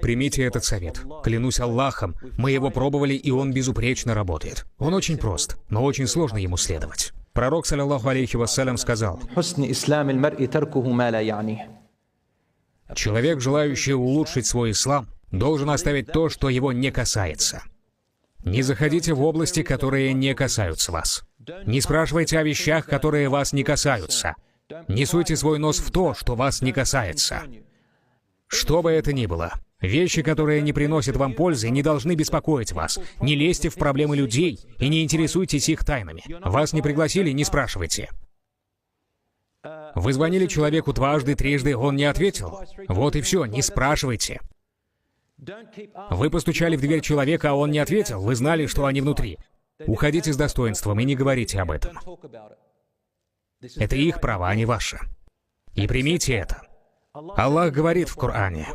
Примите этот совет. Клянусь Аллахом, мы его пробовали, и он безупречно работает. Он очень прост, но очень сложно ему следовать. Пророк, саллаллаху алейхи вассалям, сказал: человек, желающий улучшить свой ислам, должен оставить то, что его не касается. Не заходите в области, которые не касаются вас. Не спрашивайте о вещах, которые вас не касаются. Не суйте свой нос в то, что вас не касается. Что бы это ни было, вещи, которые не приносят вам пользы, не должны беспокоить вас. Не лезьте в проблемы людей и не интересуйтесь их тайнами. Вас не пригласили — не спрашивайте. Вы звонили человеку дважды, трижды, он не ответил. Вот и все, не спрашивайте. Вы постучали в дверь человека, а он не ответил, вы знали, что они внутри. Уходите с достоинством и не говорите об этом. Это их право, а не ваше. И примите это. Аллах говорит в Коране: